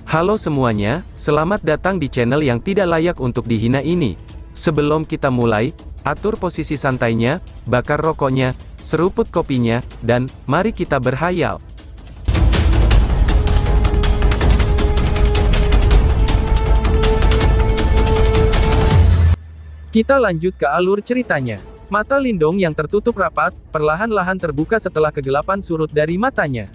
Halo semuanya, selamat datang di channel yang tidak layak untuk dihina ini. Sebelum kita mulai, atur posisi santainya, bakar rokoknya, seruput kopinya, dan mari kita berhayal. Kita lanjut ke alur ceritanya. Mata Lindong yang tertutup rapat, perlahan-lahan terbuka setelah kegelapan surut dari matanya.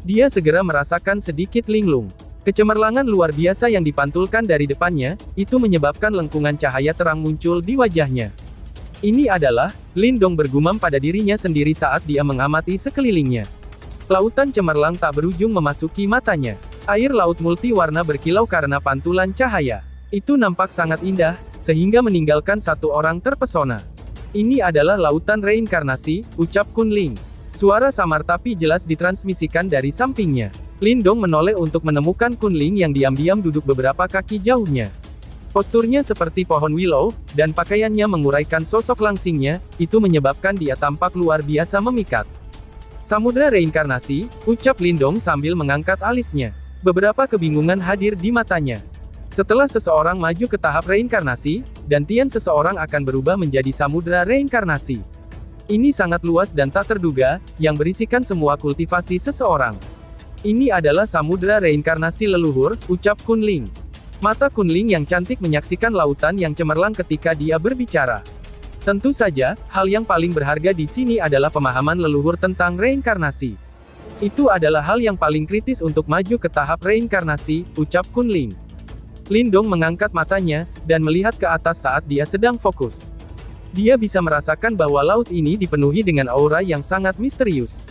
Dia segera merasakan sedikit linglung. Kecemerlangan luar biasa yang dipantulkan dari depannya, itu menyebabkan lengkungan cahaya terang muncul di wajahnya. Ini adalah, Lindong bergumam pada dirinya sendiri saat dia mengamati sekelilingnya. Lautan cemerlang tak berujung memasuki matanya. Air laut multiwarna berkilau karena pantulan cahaya. Itu nampak sangat indah, sehingga meninggalkan satu orang terpesona. Ini adalah lautan reinkarnasi, ucap Kunling. Suara samar tapi jelas ditransmisikan dari sampingnya. Lindong menoleh untuk menemukan Kunling yang diam-diam duduk beberapa kaki jauhnya. Posturnya seperti pohon willow, dan pakaiannya menguraikan sosok langsingnya, itu menyebabkan dia tampak luar biasa memikat. Samudra reinkarnasi, ucap Lindong sambil mengangkat alisnya. Beberapa kebingungan hadir di matanya. Setelah seseorang maju ke tahap reinkarnasi, dantian seseorang akan berubah menjadi samudra reinkarnasi. Ini sangat luas dan tak terduga, yang berisikan semua kultivasi seseorang. Ini adalah samudra reinkarnasi leluhur, ucap Kunling. Mata Kunling yang cantik menyaksikan lautan yang cemerlang ketika dia berbicara. Tentu saja, hal yang paling berharga di sini adalah pemahaman leluhur tentang reinkarnasi. Itu adalah hal yang paling kritis untuk maju ke tahap reinkarnasi, ucap Kunling. Lindong mengangkat matanya, dan melihat ke atas saat dia sedang fokus. Dia bisa merasakan bahwa laut ini dipenuhi dengan aura yang sangat misterius.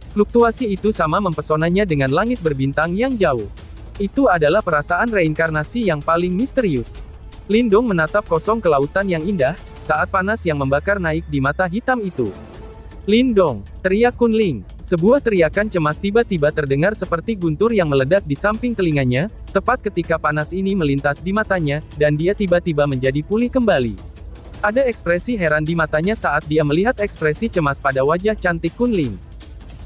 Fluktuasi itu sama mempesonanya dengan langit berbintang yang jauh. Itu adalah perasaan reinkarnasi yang paling misterius. Lindong menatap kosong ke lautan yang indah, saat panas yang membakar naik di mata hitam itu. Lindong, teriak Kunling. Sebuah teriakan cemas tiba-tiba terdengar seperti guntur yang meledak di samping telinganya, tepat ketika panas ini melintas di matanya, dan dia tiba-tiba menjadi pulih kembali. Ada ekspresi heran di matanya saat dia melihat ekspresi cemas pada wajah cantik Kunling.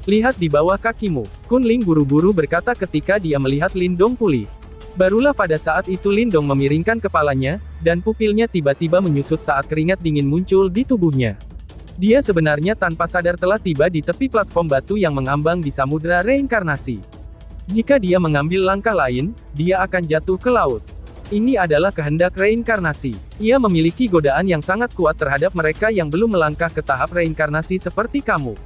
Lihat di bawah kakimu, Kunling buru-buru berkata ketika dia melihat Lindong pulih. Barulah pada saat itu Lindong memiringkan kepalanya, dan pupilnya tiba-tiba menyusut saat keringat dingin muncul di tubuhnya. Dia sebenarnya tanpa sadar telah tiba di tepi platform batu yang mengambang di samudra reinkarnasi. Jika dia mengambil langkah lain, dia akan jatuh ke laut. Ini adalah kehendak reinkarnasi. Ia memiliki godaan yang sangat kuat terhadap mereka yang belum melangkah ke tahap reinkarnasi seperti kamu.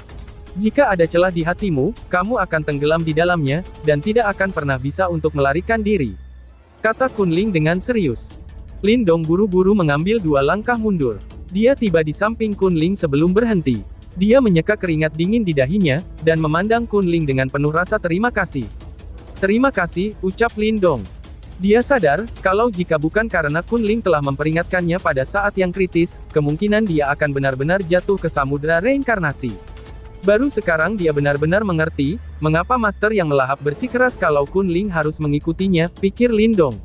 Jika ada celah di hatimu, kamu akan tenggelam di dalamnya, dan tidak akan pernah bisa untuk melarikan diri. Kata Kunling dengan serius. Lindong buru-buru mengambil 2 langkah mundur. Dia tiba di samping Kunling sebelum berhenti. Dia menyeka keringat dingin di dahinya, dan memandang Kunling dengan penuh rasa terima kasih. Terima kasih, ucap Lindong. Dia sadar, kalau jika bukan karena Kunling telah memperingatkannya pada saat yang kritis, kemungkinan dia akan benar-benar jatuh ke samudra reinkarnasi. Baru sekarang dia benar-benar mengerti, mengapa Master yang melahap bersikeras kalau Kunling harus mengikutinya, pikir Lindong.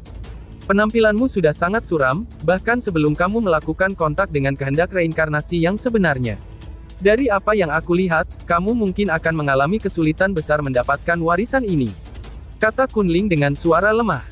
Penampilanmu sudah sangat suram, bahkan sebelum kamu melakukan kontak dengan kehendak reinkarnasi yang sebenarnya. Dari apa yang aku lihat, kamu mungkin akan mengalami kesulitan besar mendapatkan warisan ini. Kata Kunling dengan suara lemah.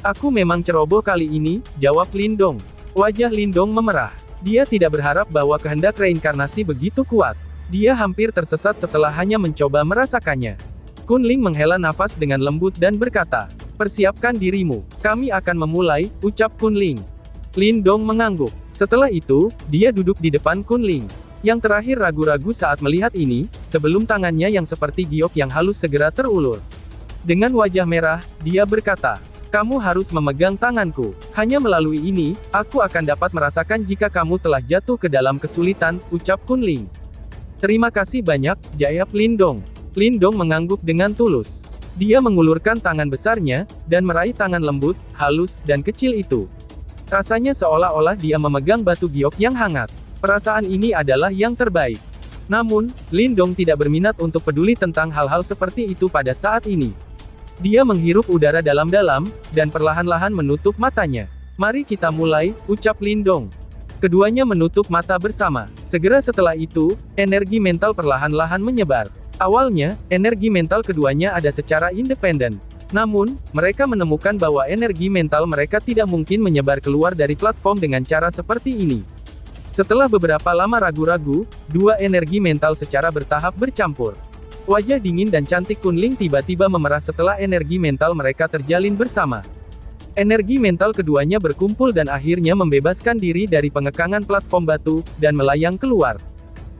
Aku memang ceroboh kali ini, jawab Lindong. Wajah Lindong memerah. Dia tidak berharap bahwa kehendak reinkarnasi begitu kuat. Dia hampir tersesat setelah hanya mencoba merasakannya. Kunling menghela nafas dengan lembut dan berkata, persiapkan dirimu, kami akan memulai, ucap Kunling. Lindong mengangguk. Setelah itu, dia duduk di depan Kunling. Yang terakhir ragu-ragu saat melihat ini, sebelum tangannya yang seperti giok yang halus segera terulur. Dengan wajah merah, dia berkata, kamu harus memegang tanganku. Hanya melalui ini, aku akan dapat merasakan jika kamu telah jatuh ke dalam kesulitan, ucap Kunling. Terima kasih banyak, jawab Lindong. Lindong mengangguk dengan tulus. Dia mengulurkan tangan besarnya, dan meraih tangan lembut, halus, dan kecil itu. Rasanya seolah-olah dia memegang batu giok yang hangat. Perasaan ini adalah yang terbaik. Namun, Lindong tidak berminat untuk peduli tentang hal-hal seperti itu pada saat ini. Dia menghirup udara dalam-dalam, dan perlahan-lahan menutup matanya. Mari kita mulai, ucap Lindong. Keduanya menutup mata bersama. Segera setelah itu, energi mental perlahan-lahan menyebar. Awalnya, energi mental keduanya ada secara independen. Namun, mereka menemukan bahwa energi mental mereka tidak mungkin menyebar keluar dari platform dengan cara seperti ini. Setelah beberapa lama ragu-ragu, dua energi mental secara bertahap bercampur. Wajah dingin dan cantik Kunling tiba-tiba memerah setelah energi mental mereka terjalin bersama. Energi mental keduanya berkumpul dan akhirnya membebaskan diri dari pengekangan platform batu, dan melayang keluar.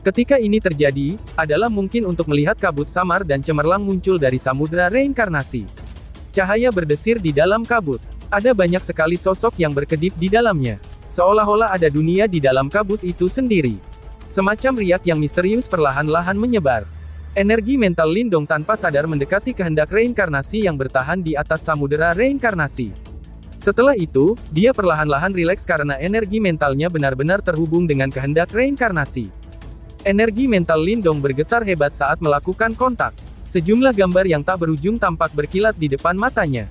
Ketika ini terjadi, adalah mungkin untuk melihat kabut samar dan cemerlang muncul dari samudera reinkarnasi. Cahaya berdesir di dalam kabut. Ada banyak sekali sosok yang berkedip di dalamnya. Seolah-olah ada dunia di dalam kabut itu sendiri. Semacam riak yang misterius perlahan-lahan menyebar. Energi mental Lindong tanpa sadar mendekati kehendak reinkarnasi yang bertahan di atas samudera reinkarnasi. Setelah itu, dia perlahan-lahan rileks karena energi mentalnya benar-benar terhubung dengan kehendak reinkarnasi. Energi mental Lindong bergetar hebat saat melakukan kontak. Sejumlah gambar yang tak berujung tampak berkilat di depan matanya.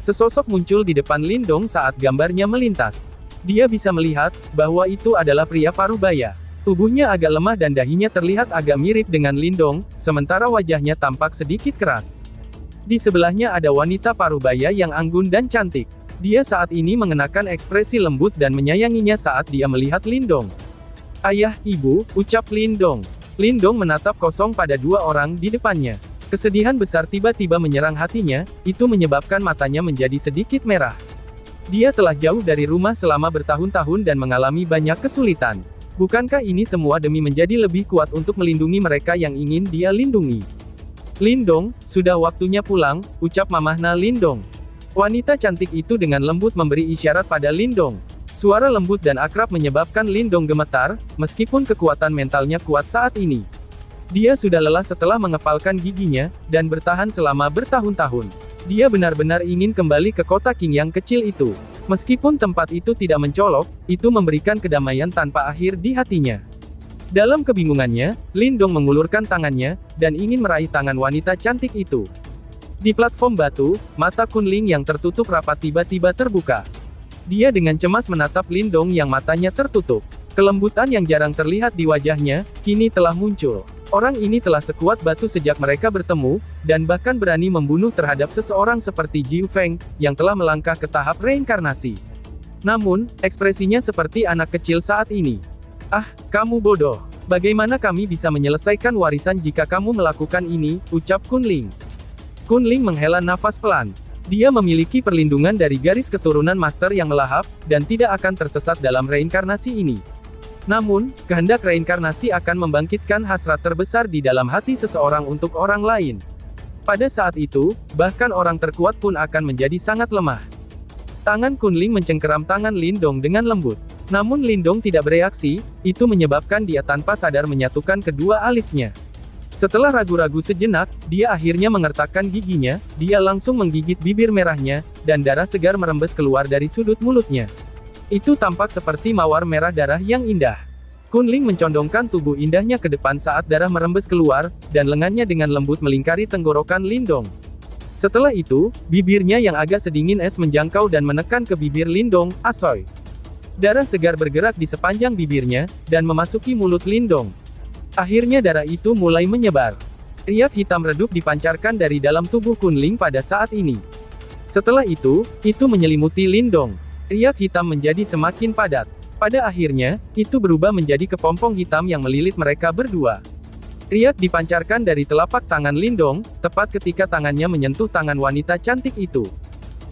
Sesosok muncul di depan Lindong saat gambarnya melintas. Dia bisa melihat bahwa itu adalah pria parubaya. Tubuhnya agak lemah dan dahinya terlihat agak mirip dengan Lindong, sementara wajahnya tampak sedikit keras. Di sebelahnya ada wanita parubaya yang anggun dan cantik. Dia saat ini mengenakan ekspresi lembut dan menyayanginya saat dia melihat Lindong. "Ayah, ibu," ucap Lindong. Lindong menatap kosong pada dua orang di depannya. Kesedihan besar tiba-tiba menyerang hatinya, itu menyebabkan matanya menjadi sedikit merah. Dia telah jauh dari rumah selama bertahun-tahun dan mengalami banyak kesulitan. Bukankah ini semua demi menjadi lebih kuat untuk melindungi mereka yang ingin dia lindungi? "Lindong, sudah waktunya pulang," ucap mamahnya Lindong. Wanita cantik itu dengan lembut memberi isyarat pada Lindong. Suara lembut dan akrab menyebabkan Lindong gemetar, meskipun kekuatan mentalnya kuat saat ini. Dia sudah lelah setelah mengepalkan giginya, dan bertahan selama bertahun-tahun. Dia benar-benar ingin kembali ke kota King yang kecil itu. Meskipun tempat itu tidak mencolok, itu memberikan kedamaian tanpa akhir di hatinya. Dalam kebingungannya, Lindong mengulurkan tangannya, dan ingin meraih tangan wanita cantik itu. Di platform batu, mata Kunling yang tertutup rapat tiba-tiba terbuka. Dia dengan cemas menatap Lindong yang matanya tertutup. Kelembutan yang jarang terlihat di wajahnya, kini telah muncul. Orang ini telah sekuat batu sejak mereka bertemu, dan bahkan berani membunuh terhadap seseorang seperti Jiu Feng, yang telah melangkah ke tahap reinkarnasi. Namun, ekspresinya seperti anak kecil saat ini. "Ah, kamu bodoh. Bagaimana kami bisa menyelesaikan warisan jika kamu melakukan ini?" ucap Kunling. Kunling menghela nafas pelan. Dia memiliki perlindungan dari garis keturunan master yang melahap, dan tidak akan tersesat dalam reinkarnasi ini. Namun, kehendak reinkarnasi akan membangkitkan hasrat terbesar di dalam hati seseorang untuk orang lain. Pada saat itu, bahkan orang terkuat pun akan menjadi sangat lemah. Tangan Kunling mencengkeram tangan Lindong dengan lembut. Namun Lindong tidak bereaksi, itu menyebabkan dia tanpa sadar menyatukan kedua alisnya. Setelah ragu-ragu sejenak, dia akhirnya mengertakkan giginya, dia langsung menggigit bibir merahnya, dan darah segar merembes keluar dari sudut mulutnya. Itu tampak seperti mawar merah darah yang indah. Kunling mencondongkan tubuh indahnya ke depan saat darah merembes keluar, dan lengannya dengan lembut melingkari tenggorokan Lindong. Setelah itu, bibirnya yang agak sedingin es menjangkau dan menekan ke bibir Lindong, "Asoy." Darah segar bergerak di sepanjang bibirnya, dan memasuki mulut Lindong. Akhirnya darah itu mulai menyebar. Riak hitam redup dipancarkan dari dalam tubuh Kunling pada saat ini. Setelah itu menyelimuti Lindong. Riak hitam menjadi semakin padat. Pada akhirnya, itu berubah menjadi kepompong hitam yang melilit mereka berdua. Riak dipancarkan dari telapak tangan Lindong, tepat ketika tangannya menyentuh tangan wanita cantik itu.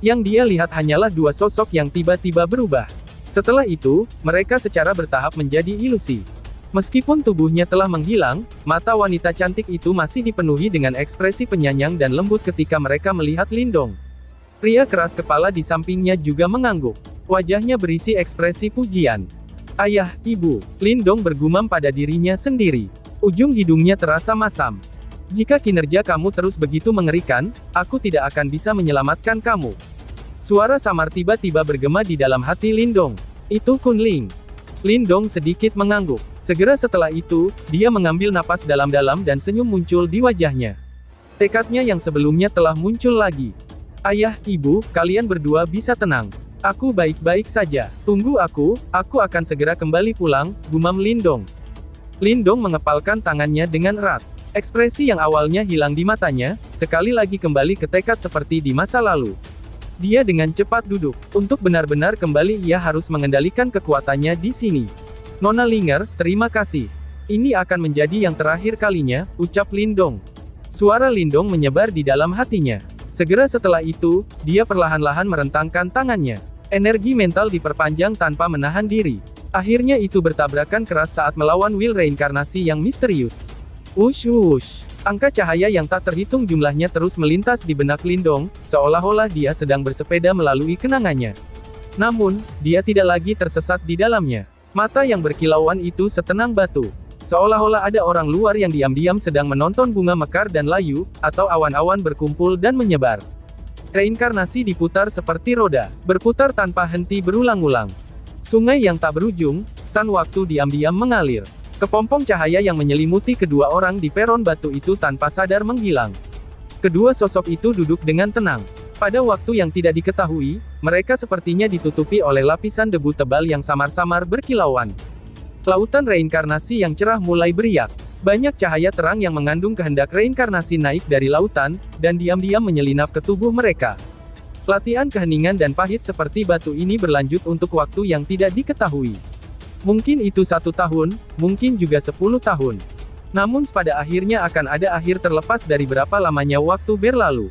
Yang dia lihat hanyalah dua sosok yang tiba-tiba berubah. Setelah itu, mereka secara bertahap menjadi ilusi. Meskipun tubuhnya telah menghilang, mata wanita cantik itu masih dipenuhi dengan ekspresi penyayang dan lembut ketika mereka melihat Lindong. Pria keras kepala di sampingnya juga mengangguk. Wajahnya berisi ekspresi pujian. "Ayah, ibu," Lindong bergumam pada dirinya sendiri. Ujung hidungnya terasa masam. "Jika kinerja kamu terus begitu mengerikan, aku tidak akan bisa menyelamatkan kamu." Suara samar tiba-tiba bergema di dalam hati Lindong. "Itu Kunling." Lindong sedikit mengangguk. Segera setelah itu, dia mengambil napas dalam-dalam dan senyum muncul di wajahnya. Tekadnya yang sebelumnya telah muncul lagi. "Ayah, ibu, kalian berdua bisa tenang. Aku baik-baik saja. Tunggu aku akan segera kembali pulang," gumam Lindong. Lindong mengepalkan tangannya dengan erat. Ekspresi yang awalnya hilang di matanya, sekali lagi kembali ke tekad seperti di masa lalu. Dia dengan cepat duduk. Untuk benar-benar kembali ia harus mengendalikan kekuatannya di sini. Nona Linger, terima kasih. Ini akan menjadi yang terakhir kalinya, ucap Lindong. Suara Lindong menyebar di dalam hatinya. Segera setelah itu, dia perlahan-lahan merentangkan tangannya. Energi mental diperpanjang tanpa menahan diri. Akhirnya itu bertabrakan keras saat melawan will reinkarnasi yang misterius. Wush wush. Angka cahaya yang tak terhitung jumlahnya terus melintas di benak Lindong, seolah-olah dia sedang bersepeda melalui kenangannya. Namun, dia tidak lagi tersesat di dalamnya. Mata yang berkilauan itu setenang batu. Seolah-olah ada orang luar yang diam-diam sedang menonton bunga mekar dan layu, atau awan-awan berkumpul dan menyebar. Reinkarnasi diputar seperti roda, berputar tanpa henti berulang-ulang. Sungai yang tak berujung, san waktu diam-diam mengalir. Kepompong cahaya yang menyelimuti kedua orang di peron batu itu tanpa sadar menghilang. Kedua sosok itu duduk dengan tenang. Pada waktu yang tidak diketahui, mereka sepertinya ditutupi oleh lapisan debu tebal yang samar-samar berkilauan. Lautan reinkarnasi yang cerah mulai beriak. Banyak cahaya terang yang mengandung kehendak reinkarnasi naik dari lautan, dan diam-diam menyelinap ke tubuh mereka. Latihan keheningan dan pahit seperti batu ini berlanjut untuk waktu yang tidak diketahui. Mungkin itu 1 tahun, mungkin juga 10 tahun. Namun pada akhirnya akan ada akhir terlepas dari berapa lamanya waktu berlalu.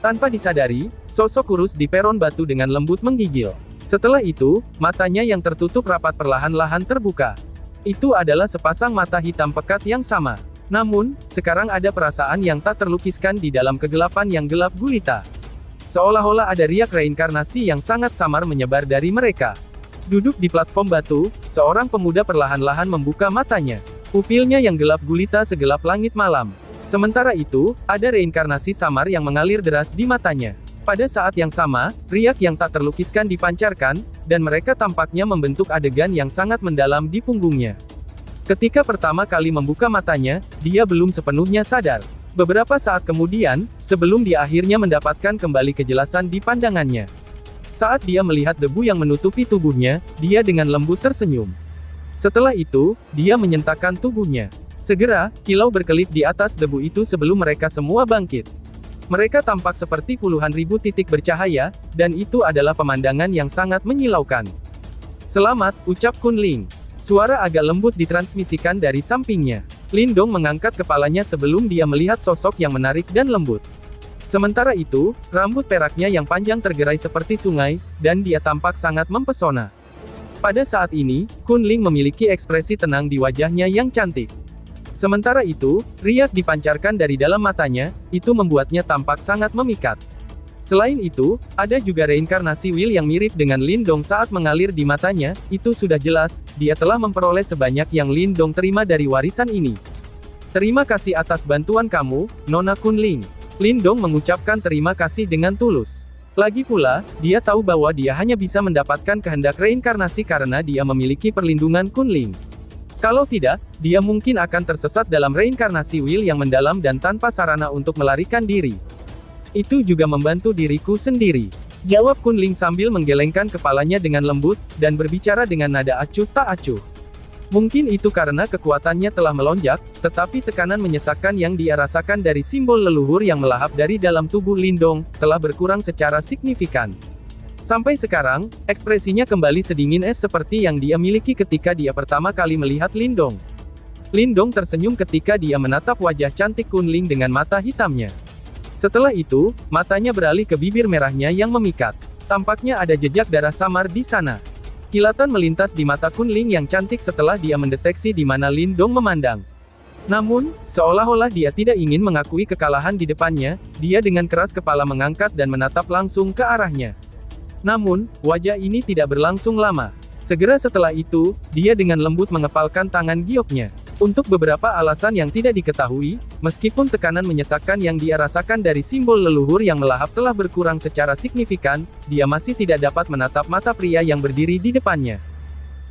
Tanpa disadari, sosok kurus di peron batu dengan lembut menggigil. Setelah itu, matanya yang tertutup rapat perlahan-lahan terbuka. Itu adalah sepasang mata hitam pekat yang sama. Namun, sekarang ada perasaan yang tak terlukiskan di dalam kegelapan yang gelap gulita. Seolah-olah ada riak reinkarnasi yang sangat samar menyebar dari mereka. Duduk di platform batu, seorang pemuda perlahan-lahan membuka matanya. Pupilnya yang gelap gulita segelap langit malam. Sementara itu, ada reinkarnasi samar yang mengalir deras di matanya. Pada saat yang sama, riak yang tak terlukiskan dipancarkan, dan mereka tampaknya membentuk adegan yang sangat mendalam di punggungnya. Ketika pertama kali membuka matanya, dia belum sepenuhnya sadar. Beberapa saat kemudian, sebelum dia akhirnya mendapatkan kembali kejelasan di pandangannya. Saat dia melihat debu yang menutupi tubuhnya, dia dengan lembut tersenyum. Setelah itu, dia menyentakkan tubuhnya. Segera, kilau berkelip di atas debu itu sebelum mereka semua bangkit. Mereka tampak seperti puluhan ribu titik bercahaya, dan itu adalah pemandangan yang sangat menyilaukan. Selamat, ucap Kunling. Suara agak lembut ditransmisikan dari sampingnya. Lindong mengangkat kepalanya sebelum dia melihat sosok yang menarik dan lembut. Sementara itu, rambut peraknya yang panjang tergerai seperti sungai, dan dia tampak sangat mempesona. Pada saat ini, Kunling memiliki ekspresi tenang di wajahnya yang cantik. Sementara itu, riak dipancarkan dari dalam matanya, itu membuatnya tampak sangat memikat. Selain itu, ada juga reinkarnasi Will yang mirip dengan Lindong saat mengalir di matanya, itu sudah jelas, dia telah memperoleh sebanyak yang Lindong terima dari warisan ini. Terima kasih atas bantuan kamu, Nona Kunling. Lindong mengucapkan terima kasih dengan tulus. Lagi pula, dia tahu bahwa dia hanya bisa mendapatkan kehendak reinkarnasi karena dia memiliki perlindungan Kunling. Kalau tidak, dia mungkin akan tersesat dalam reinkarnasi Will yang mendalam dan tanpa sarana untuk melarikan diri. Itu juga membantu diriku sendiri, jawab Kunling sambil menggelengkan kepalanya dengan lembut, dan berbicara dengan nada acuh tak acuh. Mungkin itu karena kekuatannya telah melonjak, tetapi tekanan menyesakkan yang dia rasakan dari simbol leluhur yang melahap dari dalam tubuh Lindong, telah berkurang secara signifikan. Sampai sekarang, ekspresinya kembali sedingin es seperti yang dia miliki ketika dia pertama kali melihat Lindong. Lindong tersenyum ketika dia menatap wajah cantik Kunling dengan mata hitamnya. Setelah itu, matanya beralih ke bibir merahnya yang memikat. Tampaknya ada jejak darah samar di sana. Kilatan melintas di mata Kunling yang cantik setelah dia mendeteksi di mana Lindong memandang. Namun, seolah-olah dia tidak ingin mengakui kekalahan di depannya, dia dengan keras kepala mengangkat dan menatap langsung ke arahnya. Namun, wajah ini tidak berlangsung lama. Segera setelah itu, dia dengan lembut mengepalkan tangan gioknya. Untuk beberapa alasan yang tidak diketahui, meskipun tekanan menyesakkan yang dia rasakan dari simbol leluhur yang melahap telah berkurang secara signifikan, dia masih tidak dapat menatap mata pria yang berdiri di depannya.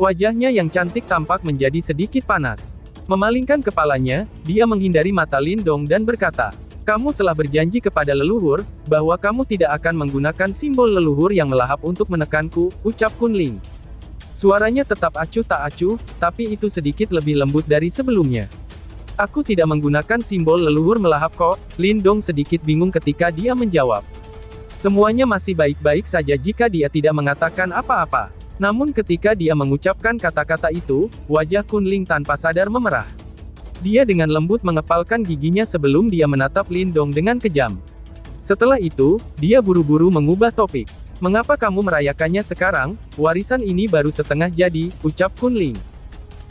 Wajahnya yang cantik tampak menjadi sedikit panas. Memalingkan kepalanya, dia menghindari mata Lindong dan berkata, "Kamu telah berjanji kepada leluhur, bahwa kamu tidak akan menggunakan simbol leluhur yang melahap untuk menekanku," ucap Kunling. Suaranya tetap acuh tak acuh, tapi itu sedikit lebih lembut dari sebelumnya. Aku tidak menggunakan simbol leluhur melahap kok. Lindong sedikit bingung ketika dia menjawab. Semuanya masih baik-baik saja jika dia tidak mengatakan apa-apa. Namun ketika dia mengucapkan kata-kata itu, wajah Kunling tanpa sadar memerah. Dia dengan lembut mengepalkan giginya sebelum dia menatap Lindong dengan kejam. Setelah itu, dia buru-buru mengubah topik. Mengapa kamu merayakannya sekarang? Warisan ini baru setengah jadi, ucap Kunling.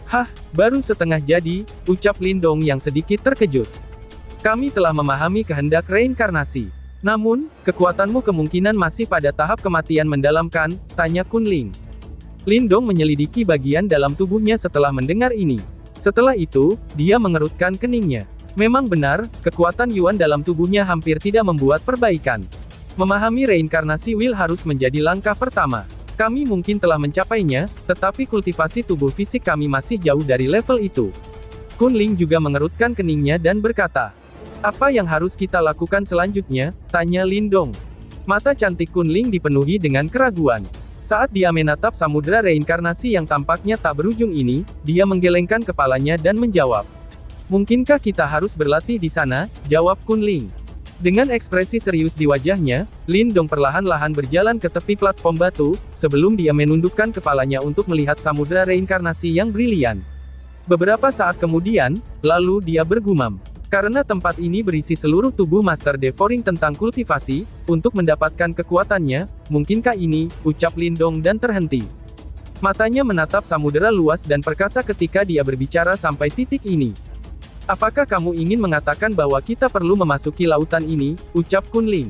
Hah, baru setengah jadi, ucap Lindong yang sedikit terkejut. Kami telah memahami kehendak reinkarnasi. Namun, kekuatanmu kemungkinan masih pada tahap kematian mendalamkan, tanya Kunling. Lindong menyelidiki bagian dalam tubuhnya setelah mendengar ini. Setelah itu, dia mengerutkan keningnya. Memang benar, kekuatan Yuan dalam tubuhnya hampir tidak membuat perbaikan. Memahami reinkarnasi Will harus menjadi langkah pertama. Kami mungkin telah mencapainya, tetapi kultivasi tubuh fisik kami masih jauh dari level itu. Kunling juga mengerutkan keningnya dan berkata, apa yang harus kita lakukan selanjutnya? Tanya Lindong. Mata cantik Kunling dipenuhi dengan keraguan. Saat dia menatap samudera reinkarnasi yang tampaknya tak berujung ini, dia menggelengkan kepalanya dan menjawab. Mungkinkah kita harus berlatih di sana? Jawab Kunling. Dengan ekspresi serius di wajahnya, Lindong perlahan-lahan berjalan ke tepi platform batu, sebelum dia menundukkan kepalanya untuk melihat samudera reinkarnasi yang brilian. Beberapa saat kemudian, lalu dia bergumam. Karena tempat ini berisi seluruh tubuh Master Devouring tentang kultivasi, untuk mendapatkan kekuatannya, mungkinkah ini, ucap Lindong dan terhenti. Matanya menatap samudera luas dan perkasa ketika dia berbicara sampai titik ini. Apakah kamu ingin mengatakan bahwa kita perlu memasuki lautan ini, ucap Kunling.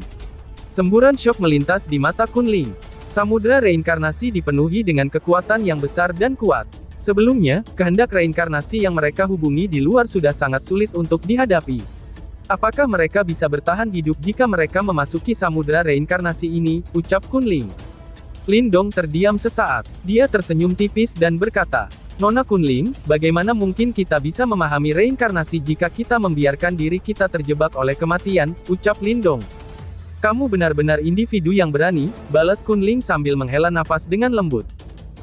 Semburan syok melintas di mata Kunling. Samudera reinkarnasi dipenuhi dengan kekuatan yang besar dan kuat. Sebelumnya, kehendak reinkarnasi yang mereka hubungi di luar sudah sangat sulit untuk dihadapi. Apakah mereka bisa bertahan hidup jika mereka memasuki samudera reinkarnasi ini, ucap Kunling. Lindong terdiam sesaat. Dia tersenyum tipis dan berkata, Nona Kunling, bagaimana mungkin kita bisa memahami reinkarnasi jika kita membiarkan diri kita terjebak oleh kematian, ucap Lindong. Kamu benar-benar individu yang berani, balas Kunling sambil menghela nafas dengan lembut.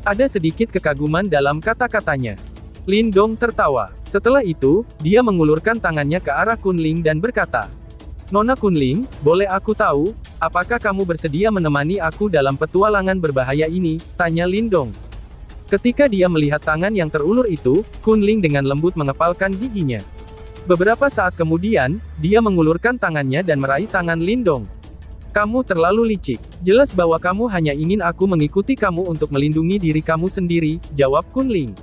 Ada sedikit kekaguman dalam kata-katanya. Lindong tertawa. Setelah itu, dia mengulurkan tangannya ke arah Kunling dan berkata, Nona Kunling, boleh aku tahu, apakah kamu bersedia menemani aku dalam petualangan berbahaya ini? Tanya Lindong. Ketika dia melihat tangan yang terulur itu, Kunling dengan lembut mengepalkan giginya. Beberapa saat kemudian, dia mengulurkan tangannya dan meraih tangan Lindong. Kamu terlalu licik. Jelas bahwa kamu hanya ingin aku mengikuti kamu untuk melindungi diri kamu sendiri, jawab Kunling.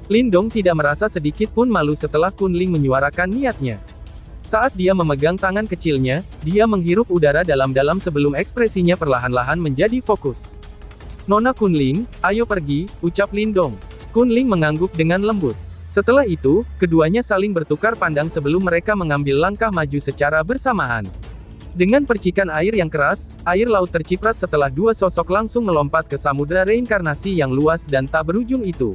Lindong tidak merasa sedikit pun malu setelah Kunling menyuarakan niatnya. Saat dia memegang tangan kecilnya, dia menghirup udara dalam-dalam sebelum ekspresinya perlahan-lahan menjadi fokus. Nona Kunling, ayo pergi, ucap Lindong. Kunling mengangguk dengan lembut. Setelah itu, keduanya saling bertukar pandang sebelum mereka mengambil langkah maju secara bersamaan. Dengan percikan air yang keras, air laut terciprat setelah dua sosok langsung melompat ke samudera reinkarnasi yang luas dan tak berujung itu.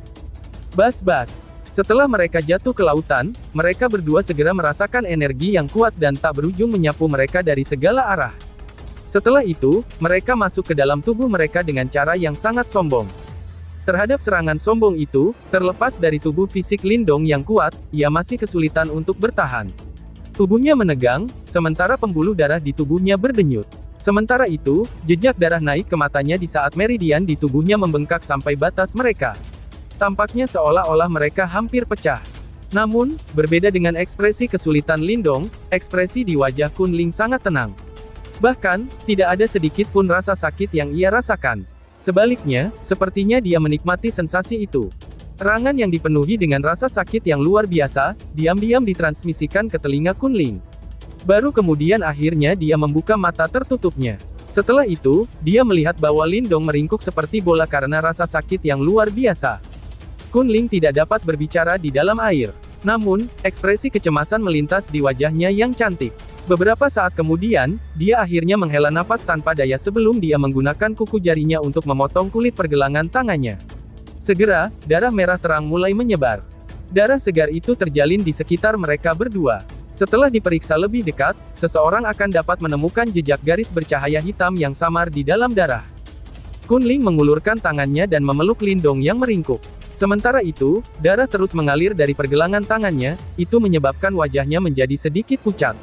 Bas-bas. Setelah mereka jatuh ke lautan, mereka berdua segera merasakan energi yang kuat dan tak berujung menyapu mereka dari segala arah. Setelah itu, mereka masuk ke dalam tubuh mereka dengan cara yang sangat sombong. Terhadap serangan sombong itu, terlepas dari tubuh fisik Lindong yang kuat, ia masih kesulitan untuk bertahan. Tubuhnya menegang, sementara pembuluh darah di tubuhnya berdenyut. Sementara itu, jejak darah naik ke matanya di saat meridian di tubuhnya membengkak sampai batas mereka. Tampaknya seolah-olah mereka hampir pecah. Namun, berbeda dengan ekspresi kesulitan Lindong, ekspresi di wajah Kunling sangat tenang. Bahkan, tidak ada sedikit pun rasa sakit yang ia rasakan. Sebaliknya, sepertinya dia menikmati sensasi itu. Serangan yang dipenuhi dengan rasa sakit yang luar biasa, diam-diam ditransmisikan ke telinga Kunling. Baru kemudian akhirnya dia membuka mata tertutupnya. Setelah itu, dia melihat bahwa Lindong meringkuk seperti bola karena rasa sakit yang luar biasa. Kunling tidak dapat berbicara di dalam air. Namun, ekspresi kecemasan melintas di wajahnya yang cantik. Beberapa saat kemudian, dia akhirnya menghela nafas tanpa daya sebelum dia menggunakan kuku jarinya untuk memotong kulit pergelangan tangannya. Segera, darah merah terang mulai menyebar. Darah segar itu terjalin di sekitar mereka berdua. Setelah diperiksa lebih dekat, seseorang akan dapat menemukan jejak garis bercahaya hitam yang samar di dalam darah. Kunling mengulurkan tangannya dan memeluk Lindong yang meringkuk. Sementara itu, darah terus mengalir dari pergelangan tangannya, itu menyebabkan wajahnya menjadi sedikit pucat.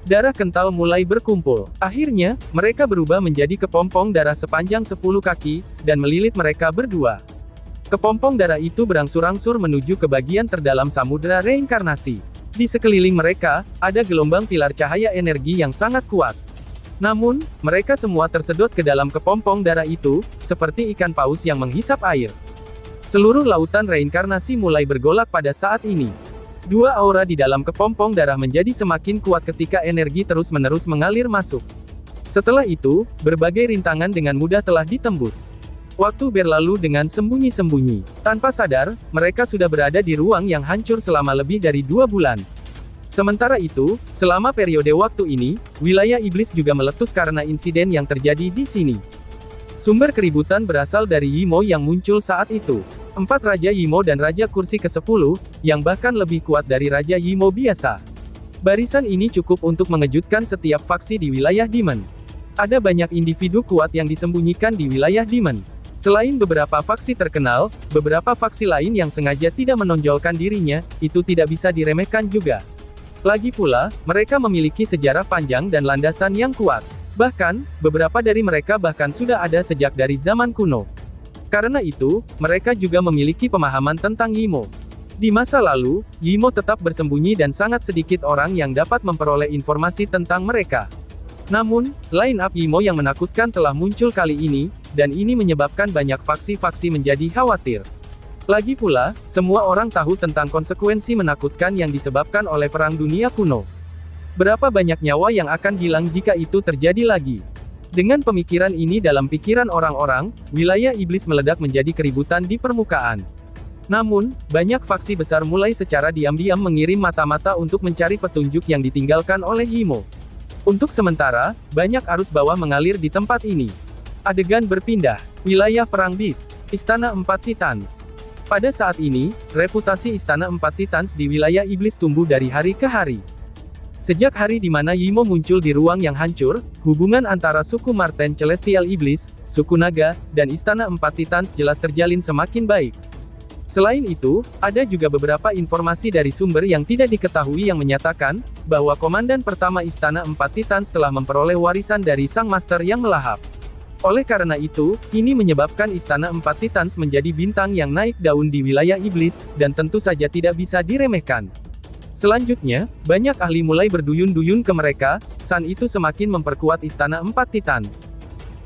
Darah kental mulai berkumpul. Akhirnya, mereka berubah menjadi kepompong darah sepanjang 10 kaki, dan melilit mereka berdua. Kepompong darah itu berangsur-angsur menuju ke bagian terdalam samudera reinkarnasi. Di sekeliling mereka, ada gelombang pilar cahaya energi yang sangat kuat. Namun, mereka semua tersedot ke dalam kepompong darah itu, seperti ikan paus yang menghisap air. Seluruh lautan reinkarnasi mulai bergolak pada saat ini. Dua aura di dalam kepompong darah menjadi semakin kuat ketika energi terus-menerus mengalir masuk. Setelah itu, berbagai rintangan dengan mudah telah ditembus. Waktu berlalu dengan sembunyi-sembunyi. Tanpa sadar, mereka sudah berada di ruang yang hancur selama lebih dari 2 bulan. Sementara itu, selama periode waktu ini, wilayah iblis juga meletus karena insiden yang terjadi di sini. Sumber keributan berasal dari Yimo yang muncul saat itu. 4 Raja Yimo dan Raja Kursi ke-10, yang bahkan lebih kuat dari Raja Yimo biasa. Barisan ini cukup untuk mengejutkan setiap faksi di wilayah Demon. Ada banyak individu kuat yang disembunyikan di wilayah Demon. Selain beberapa faksi terkenal, beberapa faksi lain yang sengaja tidak menonjolkan dirinya, itu tidak bisa diremehkan juga. Lagi pula, mereka memiliki sejarah panjang dan landasan yang kuat. Bahkan, beberapa dari mereka bahkan sudah ada sejak dari zaman kuno. Karena itu, mereka juga memiliki pemahaman tentang Yimo. Di masa lalu, Yimo tetap bersembunyi dan sangat sedikit orang yang dapat memperoleh informasi tentang mereka. Namun, line-up Yimo yang menakutkan telah muncul kali ini, dan ini menyebabkan banyak faksi-faksi menjadi khawatir. Lagi pula, semua orang tahu tentang konsekuensi menakutkan yang disebabkan oleh Perang Dunia Kuno. Berapa banyak nyawa yang akan hilang jika itu terjadi lagi? Dengan pemikiran ini dalam pikiran orang-orang, wilayah iblis meledak menjadi keributan di permukaan. Namun, banyak faksi besar mulai secara diam-diam mengirim mata-mata untuk mencari petunjuk yang ditinggalkan oleh Yimo. Untuk sementara, banyak arus bawah mengalir di tempat ini. Adegan berpindah. Wilayah Perang Bis. Istana 4 Titans. Pada saat ini, reputasi Istana 4 Titans di wilayah iblis tumbuh dari hari ke hari. Sejak hari di mana Yimo muncul di ruang yang hancur, hubungan antara suku Marten Celestial Iblis, suku Naga, dan Istana 4 Titans jelas terjalin semakin baik. Selain itu, ada juga beberapa informasi dari sumber yang tidak diketahui yang menyatakan, bahwa Komandan Pertama Istana 4 Titans telah memperoleh warisan dari Sang Master yang melahap. Oleh karena itu, ini menyebabkan Istana 4 Titans menjadi bintang yang naik daun di wilayah iblis, dan tentu saja tidak bisa diremehkan. Selanjutnya, banyak ahli mulai berduyun-duyun ke mereka, Sun itu semakin memperkuat Istana 4 Titans.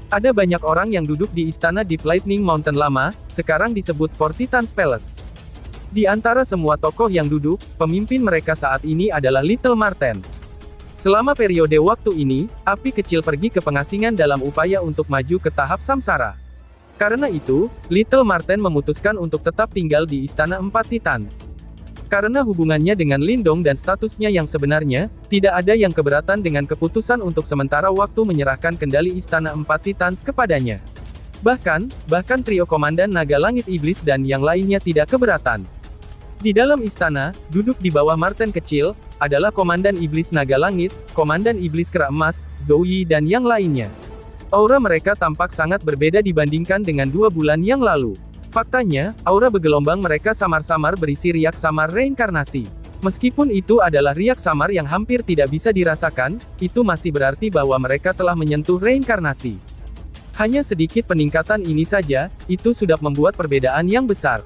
Ada banyak orang yang duduk di Istana Deep Lightning Mountain lama, sekarang disebut Four Titans Palace. Di antara semua tokoh yang duduk, pemimpin mereka saat ini adalah Little Marten. Selama periode waktu ini, api kecil pergi ke pengasingan dalam upaya untuk maju ke tahap samsara. Karena itu, Little Marten memutuskan untuk tetap tinggal di Istana 4 Titans. Karena hubungannya dengan Lindong dan statusnya yang sebenarnya, tidak ada yang keberatan dengan keputusan untuk sementara waktu menyerahkan kendali Istana 4 Titans kepadanya. Bahkan trio Komandan Naga Langit Iblis dan yang lainnya tidak keberatan. Di dalam istana, duduk di bawah Marten kecil, adalah Komandan Iblis Naga Langit, Komandan Iblis Kera Emas, Zouyi dan yang lainnya. Aura mereka tampak sangat berbeda dibandingkan dengan 2 bulan yang lalu. Faktanya, aura bergelombang mereka samar-samar berisi riak samar reinkarnasi. Meskipun itu adalah riak samar yang hampir tidak bisa dirasakan, itu masih berarti bahwa mereka telah menyentuh reinkarnasi. Hanya sedikit peningkatan ini saja, itu sudah membuat perbedaan yang besar.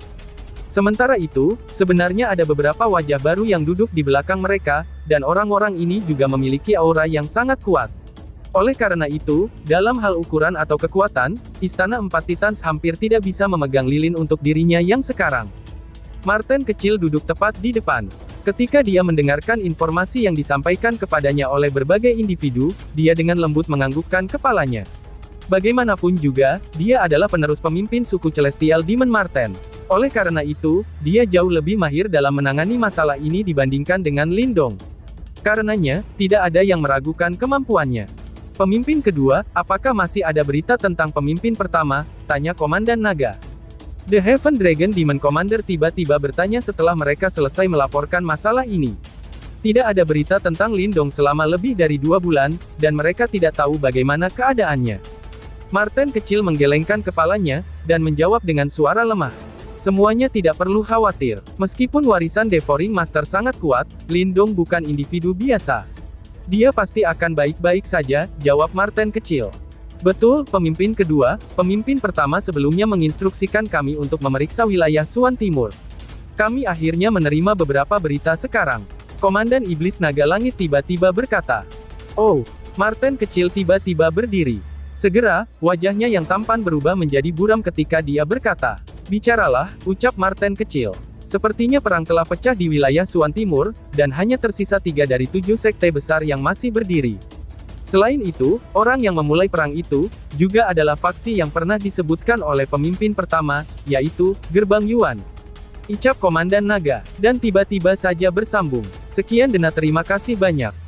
Sementara itu, sebenarnya ada beberapa wajah baru yang duduk di belakang mereka, dan orang-orang ini juga memiliki aura yang sangat kuat. Oleh karena itu, dalam hal ukuran atau kekuatan, Istana 4 Titans hampir tidak bisa memegang lilin untuk dirinya yang sekarang. Marten kecil duduk tepat di depan. Ketika dia mendengarkan informasi yang disampaikan kepadanya oleh berbagai individu, dia dengan lembut menganggukkan kepalanya. Bagaimanapun juga, dia adalah penerus pemimpin suku Celestial Demon Marten. Oleh karena itu, dia jauh lebih mahir dalam menangani masalah ini dibandingkan dengan Lindong. Karenanya, tidak ada yang meragukan kemampuannya. Pemimpin kedua, apakah masih ada berita tentang pemimpin pertama? Tanya Komandan Naga. The Heaven Dragon Demon Commander tiba-tiba bertanya setelah mereka selesai melaporkan masalah ini. Tidak ada berita tentang Lindong selama lebih dari 2 bulan, dan mereka tidak tahu bagaimana keadaannya. Marten kecil menggelengkan kepalanya, dan menjawab dengan suara lemah. Semuanya tidak perlu khawatir. Meskipun warisan Devouring Master sangat kuat, Lindong bukan individu biasa. Dia pasti akan baik-baik saja, jawab Marten kecil. Betul, pemimpin kedua. Pemimpin pertama sebelumnya menginstruksikan kami untuk memeriksa wilayah Suan Timur. Kami akhirnya menerima beberapa berita sekarang. Komandan Iblis Naga Langit tiba-tiba berkata. Oh, Marten kecil tiba-tiba berdiri. Segera, wajahnya yang tampan berubah menjadi buram ketika dia berkata. Bicaralah, ucap Marten kecil. Sepertinya perang telah pecah di wilayah Suan Timur, dan hanya tersisa 3 dari 7 sekte besar yang masih berdiri. Selain itu, orang yang memulai perang itu, juga adalah faksi yang pernah disebutkan oleh pemimpin pertama, yaitu, Gerbang Yuan. Ucap Komandan Naga, dan tiba-tiba saja bersambung. Sekian dan terima kasih banyak.